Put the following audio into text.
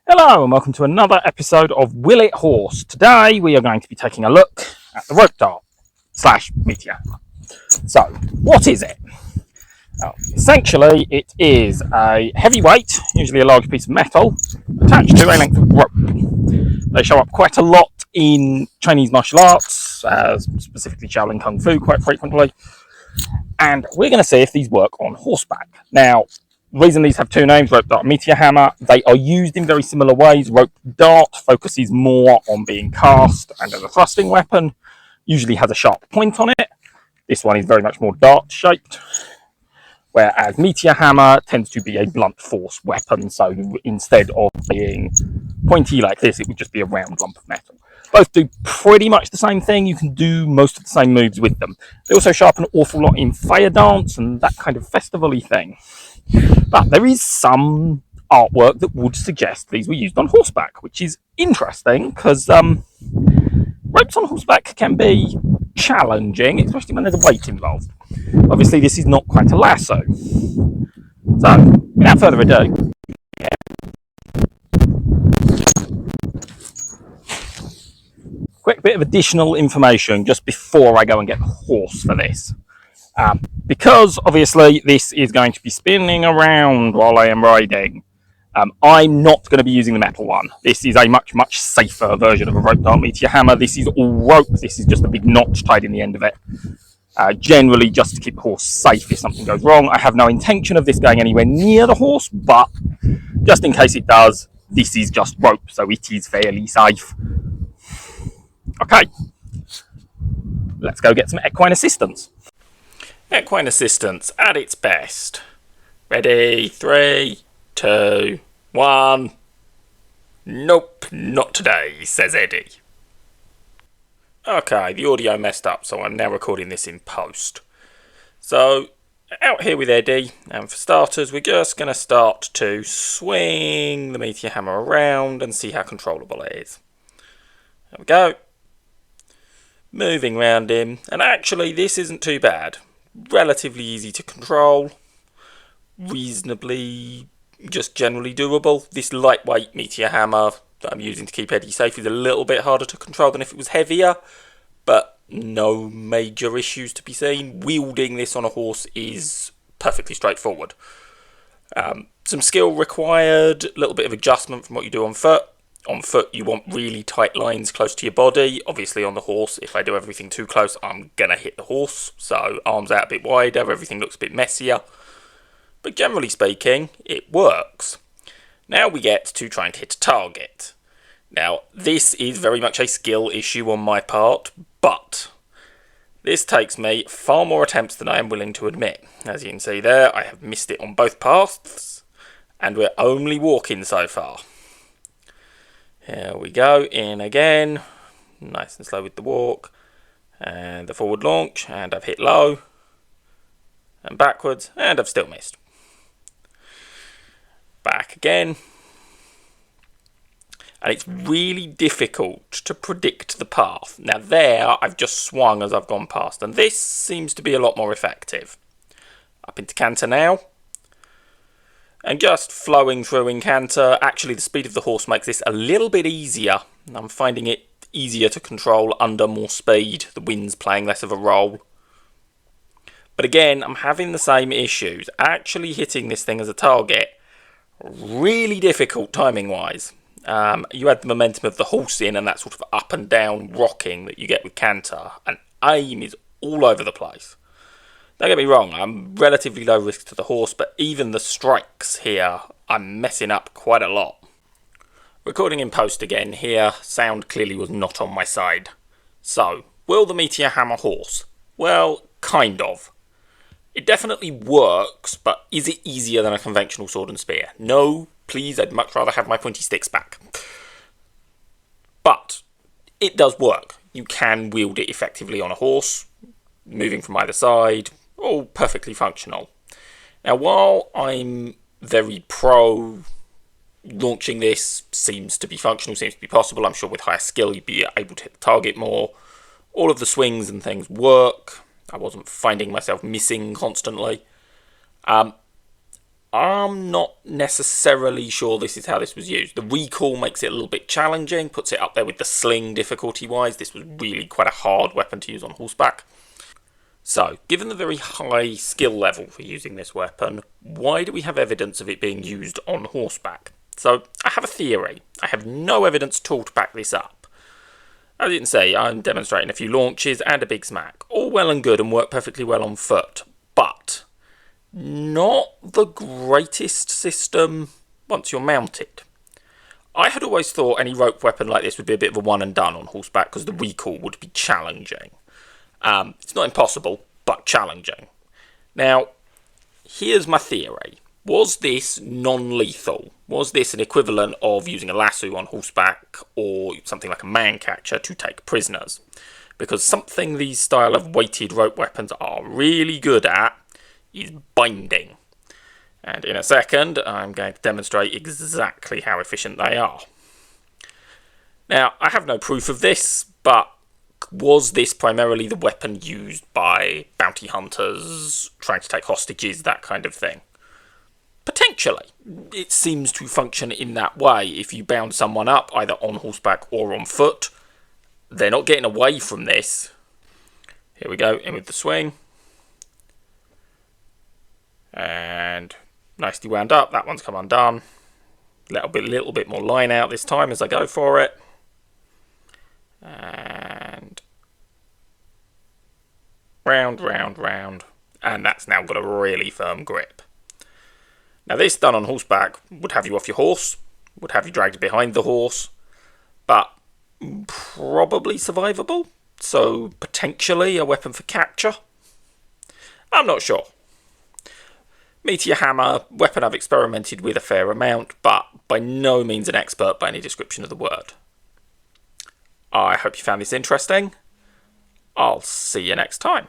Hello and welcome to another episode of Will It Horse. Today we are going to be taking a look at the rope dart slash Meteor. So, what is it? Well, essentially, it is a heavy weight, usually a large piece of metal, attached to a length of rope. They show up quite a lot in Chinese martial arts, specifically Shaolin Kung Fu quite frequently. And we're going to see if these work on horseback. Now, the reason these have two names, rope dart and meteor hammer, they are used in very similar ways. Rope dart focuses more on being cast and as a thrusting weapon, usually has a sharp point on it. This one is very much more dart shaped, whereas meteor hammer tends to be a blunt force weapon. So instead of being pointy like this, it would just be a round lump of metal. Both do pretty much the same thing. You can do most of the same moves with them. They also show up an awful lot in fire dance and that kind of festival-y thing. But there is some artwork that would suggest these were used on horseback, which is interesting because ropes on horseback can be challenging, especially when there's a weight involved. Obviously, this is not quite a lasso. So, without further ado, quick bit of additional information just before I go and get the horse for this. Because obviously this is going to be spinning around while I am riding, I'm not going to be using the metal one. This is a much, much safer version of a rope dart meteor hammer. This is all rope. This is just a big notch tied in the end of it. Generally just to keep the horse safe if something goes wrong. I have no intention of this going anywhere near the horse, but just in case it does, this is just rope, so it is fairly safe. Okay, let's go get some equine assistance. Equine assistance at its best. Ready? 3, 2, 1. Nope, not today, says Eddie. Okay, the audio messed up, so I'm now recording this in post. So, out here with Eddie, and for starters, we're just going to start to swing the meteor hammer around and see how controllable it is. There we go. Moving around him, and actually this isn't too bad. Relatively easy to control, reasonably just generally doable. This lightweight meteor hammer that I'm using to keep Eddie safe is a little bit harder to control than if it was heavier, but no major issues to be seen. Wielding this on a horse is perfectly straightforward. Some skill required, a little bit of adjustment from what you do on foot. On foot, you want really tight lines close to your body. Obviously, on the horse, if I do everything too close, I'm going to hit the horse. So, arms out a bit wider, everything looks a bit messier. But generally speaking, it works. Now we get to trying to hit a target. Now, this is very much a skill issue on my part, but this takes me far more attempts than I am willing to admit. As you can see there, I have missed it on both paths, and we're only walking so far. Here we go, in again, nice and slow with the walk, and the forward launch, and I've hit low, and backwards, and I've still missed. Back again, and it's really difficult to predict the path. Now there, I've just swung as I've gone past, and this seems to be a lot more effective. Up into canter now. And just flowing through in canter, actually the speed of the horse makes this a little bit easier. I'm finding it easier to control under more speed. The wind's playing less of a role. But again, I'm having the same issues. Actually hitting this thing as a target, really difficult timing-wise. You add the momentum of the horse in and that sort of up and down rocking that you get with canter, and aim is all over the place. Don't get me wrong, I'm relatively low risk to the horse, but even the strikes here, I'm messing up quite a lot. Recording in post again here, sound clearly was not on my side. So, will the meteor hammer horse? Well, kind of. It definitely works, but is it easier than a conventional sword and spear? No, please, I'd much rather have my pointy sticks back. But, it does work. You can wield it effectively on a horse, moving from either side, all perfectly functional. Now, while I'm very pro launching this, seems to be functional, seems to be possible, I'm sure with higher skill you'd be able to hit the target more. All of the swings and things work. I wasn't finding myself missing constantly. I'm not necessarily sure this is how this was used. The recall makes it a little bit challenging, puts it up there with the sling difficulty-wise. This was really quite a hard weapon to use on horseback. So, given the very high skill level for using this weapon, why do we have evidence of it being used on horseback? So, I have a theory. I have no evidence at all to back this up. As you can see, I'm demonstrating a few launches and a big smack. All well and good and work perfectly well on foot. But not the greatest system once you're mounted. I had always thought any rope weapon like this would be a bit of a one and done on horseback because the recall would be challenging. It's not impossible, but challenging. Now, here's my theory. Was this non-lethal? Was this an equivalent of using a lasso on horseback or something like a man catcher to take prisoners? Because something these style of weighted rope weapons are really good at is binding. And in a second, I'm going to demonstrate exactly how efficient they are. Now, I have no proof of this, but was this primarily the weapon used by bounty hunters, trying to take hostages, that kind of thing? Potentially. It seems to function in that way. If you bound someone up, either on horseback or on foot, they're not getting away from this. Here we go, in with the swing. And nicely wound up. That one's come undone. Little bit more line out this time as I go for it. And round, round, round. And that's now got a really firm grip. Now this done on horseback would have you off your horse, would have you dragged behind the horse, but probably survivable. So potentially a weapon for capture. I'm not sure. Meteor hammer, weapon I've experimented with a fair amount, but by no means an expert by any description of the word. I hope you found this interesting. I'll see you next time.